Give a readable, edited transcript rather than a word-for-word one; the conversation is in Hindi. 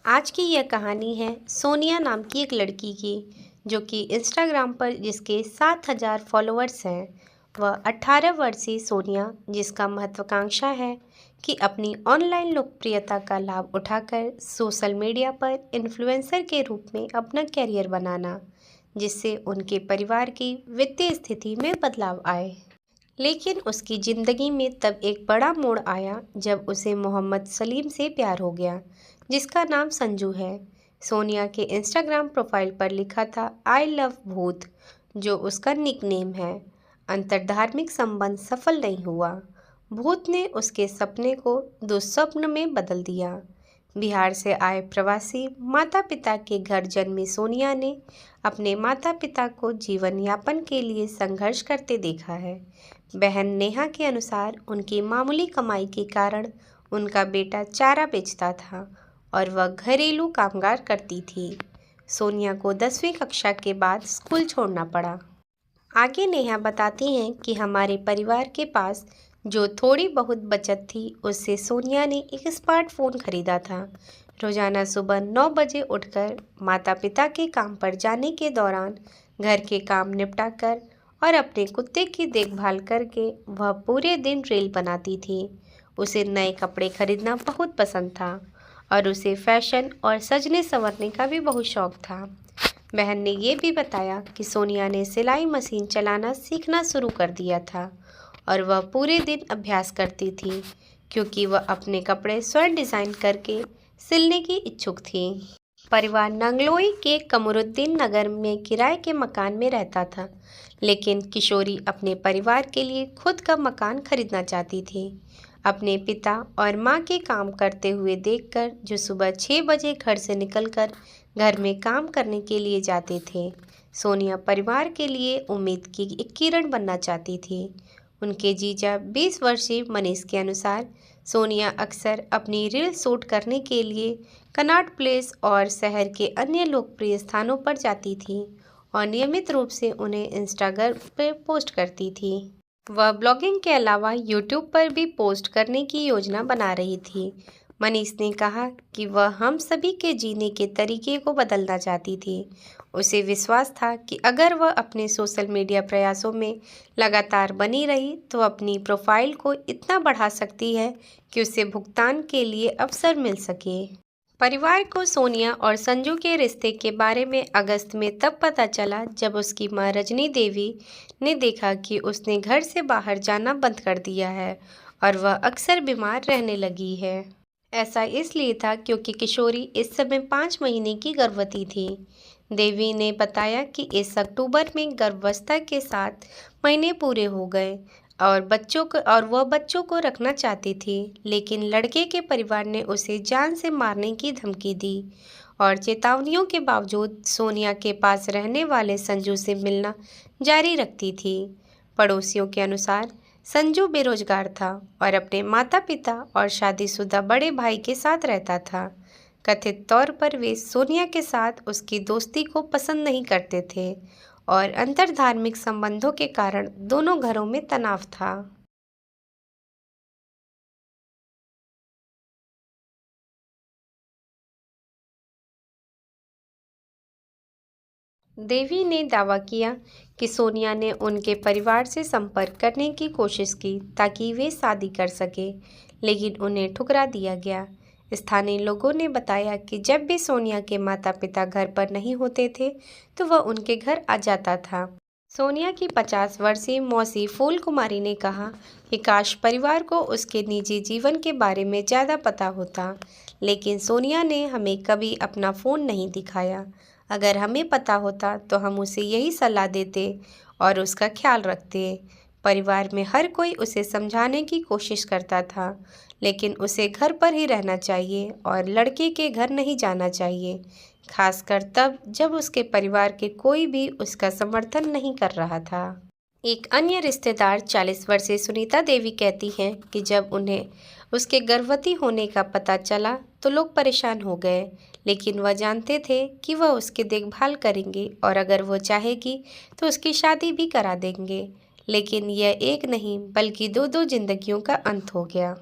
आज की यह कहानी है सोनिया नाम की एक लड़की की, जो कि इंस्टाग्राम पर जिसके 7,000 फॉलोअर्स हैं। वह 18 वर्षीय सोनिया, जिसका महत्वाकांक्षा है कि अपनी ऑनलाइन लोकप्रियता का लाभ उठाकर सोशल मीडिया पर इन्फ्लुएंसर के रूप में अपना करियर बनाना, जिससे उनके परिवार की वित्तीय स्थिति में बदलाव आए। लेकिन उसकी ज़िंदगी में तब एक बड़ा मोड़ आया जब उसे मोहम्मद सलीम से प्यार हो गया, जिसका नाम संजू है। सोनिया के इंस्टाग्राम प्रोफाइल पर लिखा था आई लव भूत, जो उसका निकनेम है। अंतर्धार्मिक संबंध सफल नहीं हुआ। भूत ने उसके सपने को दुस्वप्न में बदल दिया। बिहार से आए प्रवासी माता पिता के घर जन्मी सोनिया ने अपने माता पिता को जीवन यापन के लिए संघर्ष करते देखा है। बहन नेहा के अनुसार उनकी मामूली कमाई के कारण उनका बेटा चारा बेचता था और वह घरेलू कामकाज करती थी। सोनिया को 10वीं कक्षा के बाद स्कूल छोड़ना पड़ा। आगे नेहा बताती हैं कि हमारे परिवार के पास जो थोड़ी बहुत बचत थी, उससे सोनिया ने एक स्मार्टफोन खरीदा था। रोजाना सुबह 9 बजे उठकर माता पिता के काम पर जाने के दौरान घर के काम निपटाकर और अपने कुत्ते की देखभाल करके वह पूरे दिन रील बनाती थी। उसे नए कपड़े खरीदना बहुत पसंद था और उसे फैशन और सजने संवरने का भी बहुत शौक था। बहन ने ये भी बताया कि सोनिया ने सिलाई मशीन चलाना सीखना शुरू कर दिया था और वह पूरे दिन अभ्यास करती थी, क्योंकि वह अपने कपड़े स्वयं डिज़ाइन करके सिलने की इच्छुक थी। परिवार नंगलोई के कमरुद्दीन नगर में किराए के मकान में रहता था, लेकिन किशोरी अपने परिवार के लिए खुद का मकान खरीदना चाहती थी। अपने पिता और माँ के काम करते हुए देखकर, जो सुबह 6 बजे घर से निकलकर घर में काम करने के लिए जाते थे, सोनिया परिवार के लिए उम्मीद की एक किरण बनना चाहती थी। उनके जीजा 20 वर्षीय मनीष के अनुसार सोनिया अक्सर अपनी रील शूट करने के लिए कनॉट प्लेस और शहर के अन्य लोकप्रिय स्थानों पर जाती थी और नियमित रूप से उन्हें इंस्टाग्राम पर पोस्ट करती थी। वह ब्लॉगिंग के अलावा यूट्यूब पर भी पोस्ट करने की योजना बना रही थी। मनीष ने कहा कि वह हम सभी के जीने के तरीके को बदलना चाहती थी। उसे विश्वास था कि अगर वह अपने सोशल मीडिया प्रयासों में लगातार बनी रही तो अपनी प्रोफाइल को इतना बढ़ा सकती है कि उसे भुगतान के लिए अवसर मिल सके। परिवार को सोनिया और संजू के रिश्ते के बारे में अगस्त में तब पता चला जब उसकी मां रजनी देवी ने देखा कि उसने घर से बाहर जाना बंद कर दिया है और वह अक्सर बीमार रहने लगी है। ऐसा इसलिए था क्योंकि किशोरी इस समय 5 महीने की गर्भवती थी। देवी ने बताया कि इस अक्टूबर में गर्भावस्था के 7 महीने पूरे हो गए और वह बच्चों को रखना चाहती थी, लेकिन लड़के के परिवार ने उसे जान से मारने की धमकी दी और चेतावनियों के बावजूद सोनिया के पास रहने वाले संजू से मिलना जारी रखती थी। पड़ोसियों के अनुसार संजू बेरोजगार था और अपने माता पिता और शादीशुदा बड़े भाई के साथ रहता था। कथित तौर पर वे सोनिया के साथ उसकी दोस्ती को पसंद नहीं करते थे और अंतर्धार्मिक संबंधों के कारण दोनों घरों में तनाव था। देवी ने दावा किया कि सोनिया ने उनके परिवार से संपर्क करने की कोशिश की ताकि वे शादी कर सके, लेकिन उन्हें ठुकरा दिया गया। स्थानीय लोगों ने बताया कि जब भी सोनिया के माता पिता घर पर नहीं होते थे तो वह उनके घर आ जाता था। सोनिया की 50 वर्षीय मौसी फूल कुमारी ने कहा कि काश परिवार को उसके निजी जीवन के बारे में ज़्यादा पता होता, लेकिन सोनिया ने हमें कभी अपना फ़ोन नहीं दिखाया। अगर हमें पता होता तो हम उसे यही सलाह देते और उसका ख्याल रखते। परिवार में हर कोई उसे समझाने की कोशिश करता था, लेकिन उसे घर पर ही रहना चाहिए और लड़के के घर नहीं जाना चाहिए, खासकर तब जब उसके परिवार के कोई भी उसका समर्थन नहीं कर रहा था। एक अन्य रिश्तेदार 40 वर्षीय सुनीता देवी कहती हैं कि जब उन्हें उसके गर्भवती होने का पता चला तो लोग परेशान हो गए, लेकिन वह जानते थे कि वह उसकी देखभाल करेंगे और अगर वो चाहेगी तो उसकी शादी भी करा देंगे। लेकिन यह एक नहीं बल्कि दो जिंदगियों का अंत हो गया।